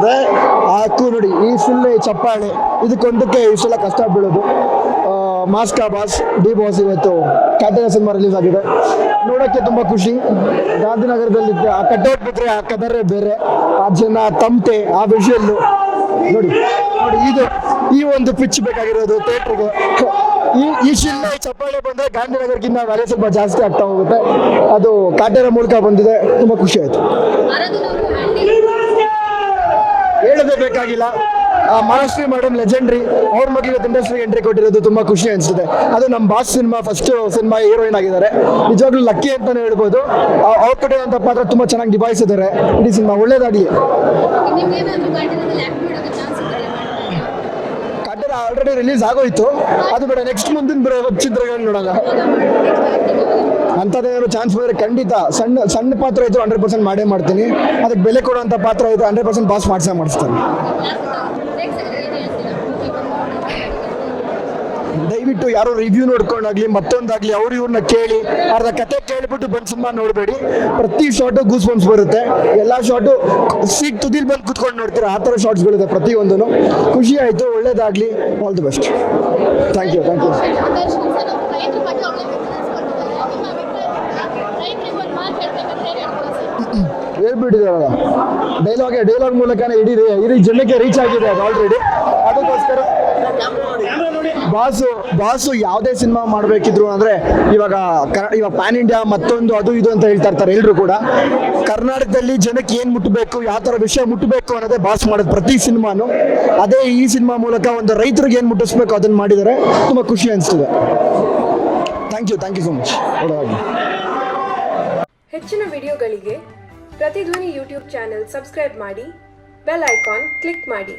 ಅನಿಸ್ತದೆ. ಹಾಕು ನೋಡಿ ಈ ಫುಲ್ ಚಪ್ಪಾಳೆ ಇದಕ್ಕೊಂದಕ್ಕೆ ಇಷ್ಟೆಲ್ಲ ಕಷ್ಟ ಬೀಳೋದು. ಮಾಸ್ಕಾ ಬಾಸ್ ಡಿ ಬಾಸ್ ಇವತ್ತು ಕಾಟೇರ ಸಿನಿಮಾ ರಿಲೀಸ್ ಆಗಿದೆ, ನೋಡೋಕ್ಕೆ ತುಂಬ ಖುಷಿ. ಗಾಂಧಿನಗರದಲ್ಲಿ ಆ ಕಟ್ಔಟ್ ಬಿಟ್ಟರೆ ಆ ಕದರೇ ಬೇರೆ, ಆ ಜನ ತಮಟೆ, ಆ ವಿಷುವಲ್ಲು ನೋಡಿ ನೋಡಿ. ಇದು ಈ ಒಂದು ಪಿಚ್ ಬೇಕಾಗಿರೋದು ಥಿಯೇಟ್ರಿಗೆ. ಈ ಶಿಲ್ಲೆ ಚಪ್ಪಾಳೆ ಬಂದರೆ ಗಾಂಧಿನಗರಕ್ಕಿಂತ ವ್ಯಾಲ್ಯೂ ಸ್ವಲ್ಪ ಜಾಸ್ತಿ ಆಗ್ತಾ ಹೋಗುತ್ತೆ. ಅದು ಕಾಟೇರ ಮೂಲಕ ಬಂದಿದೆ, ತುಂಬ ಖುಷಿ ಆಯಿತು. ಹೇಳೋದೇ ಬೇಕಾಗಿಲ್ಲ, ಮಹಾರಾಷ್ಟ್ರೀ ಮೇಡಮ್ ಲೆಜೆಂಡ್ರಿ, ಅವ್ರ ಮಗ ಇವತ್ತು ಇಂಡಸ್ಟ್ರಿಗೆ ಎಂಟ್ರಿ ಕೊಟ್ಟಿರೋದು ತುಂಬ ಖುಷಿ ಅನಿಸುತ್ತೆ. ಅದು ನಮ್ಮ boss cinema first cinema heroine ಆಗಿದ್ದಾರೆ, ನಿಜವಾಗ್ಲೂ ಲಕ್ಕಿ ಅಂತಾನೆ ಹೇಳ್ಬೋದು. ಅವ್ರು ಕೊಟ್ಟಿರೋಂಥ ಪಾತ್ರ ತುಂಬ ಚೆನ್ನಾಗಿ ನಿಭಾಯಿಸಿದ್ದಾರೆ. ಇಡೀ ಸಿನಿಮಾ ಒಳ್ಳೇದಾಗಲಿ. ಕಾಟೇರ ಆಲ್ರೆಡಿ ರಿಲೀಸ್ ಆಗೋಯ್ತು, ಅದು ಬೇಡ, ನೆಕ್ಸ್ಟ್ ಮುಂದಿನ ಬರೋ ಚಿತ್ರಗಳು ನೋಡೋಣ. ಅಂಥದ್ದೇನಾದ್ರು ಚಾನ್ಸ್ ಬಂದರೆ ಖಂಡಿತ ಸಣ್ಣ ಸಣ್ಣ ಪಾತ್ರ ಇದ್ರು 100% ಮಾಡೇ ಮಾಡ್ತೀನಿ. ಅದಕ್ಕೆ ಬೆಲೆ ಕೊಡುವಂಥ ಪಾತ್ರ ಇದ್ರೆ 100% ಬಾಸ್ ಮಾಡಿಸ್ತಾನೆ. ದಯವಿಟ್ಟು ಯಾರೋ ರಿವ್ಯೂ ನೋಡ್ಕೊಂಡಾಗ್ಲಿ ಮತ್ತೊಂದಾಗ್ಲಿ ಅವ್ರು ಇವ್ರನ್ನ ಕೇಳಿ ಅರ್ಧ ಕತೆ ಕೇಳಿಬಿಟ್ಟು ಬಂದು ಸಿನಿಮಾ ನೋಡಬೇಡಿ. ಪ್ರತಿ ಶಾರ್ಟು ಗೂಸ್ ಬಂಪ್ಸ್ ಬರುತ್ತೆ, ಎಲ್ಲ ಶಾರ್ಟು ಸೀಟ್ ತುದಿಲ್ ಬಂದು ಕುತ್ಕೊಂಡು ನೋಡ್ತೀರಾ, ಆ ಥರ ಶಾರ್ಟ್ಸ್ಗಳಿದೆ ಪ್ರತಿಯೊಂದೂ. ಖುಷಿ ಆಯಿತು, ಒಳ್ಳೇದಾಗಲಿ, all the best. Thank you. ಹೇಳ್ಬಿಟ್ಟಿದ್ದಾರಲ್ಲ, ಡೈಲಾಗ್ ಮೂಲಕನೇ ಇಡೀ ಜನಕ್ಕೆ ರೀಚ್ ಆಗಿದೆ ಅದು ಆಲ್ರೆಡಿ. ಅದಕ್ಕೋಸ್ಕರ ಬಾಸು ಯಾವುದೇ ಸಿನಿಮಾ ಮಾಡಬೇಕಿದ್ರು ಅಂದರೆ ಇವಾಗ ಪ್ಯಾನ್ ಇಂಡಿಯಾ ಮತ್ತೊಂದು ಅದು ಇದು ಅಂತ ಹೇಳ್ತಾ ಇರ್ತಾರೆ ಎಲ್ಲರೂ ಕೂಡ. ಕರ್ನಾಟಕದಲ್ಲಿ ಜನಕ್ಕೆ ಏನು ಮುಟ್ಟಬೇಕು, ಯಾವ ಥರ ವಿಷಯ ಮುಟ್ಟಬೇಕು ಅನ್ನೋದೇ ಬಾಸ್ ಮಾಡೋದು ಪ್ರತಿ ಸಿನಿಮಾನು. ಅದೇ ಈ ಸಿನಿಮಾ ಮೂಲಕ ಒಂದು ರೈತರಿಗೆ ಏನು ಮುಟ್ಟಿಸ್ಬೇಕು ಅದನ್ನು ಮಾಡಿದರೆ ತುಂಬ ಖುಷಿ ಅನಿಸ್ತದೆ. Thank you so much. ಹೆಚ್ಚಿನ ವಿಡಿಯೋಗಳಿಗೆ ಪ್ರತಿಧ್ವನಿ ಯೂಟ್ಯೂಬ್ ಚಾನೆಲ್ ಸಬ್ಸ್ಕ್ರೈಬ್ ಮಾಡಿ, ಬೆಲ್ ಐಕಾನ್ ಕ್ಲಿಕ್ ಮಾಡಿ.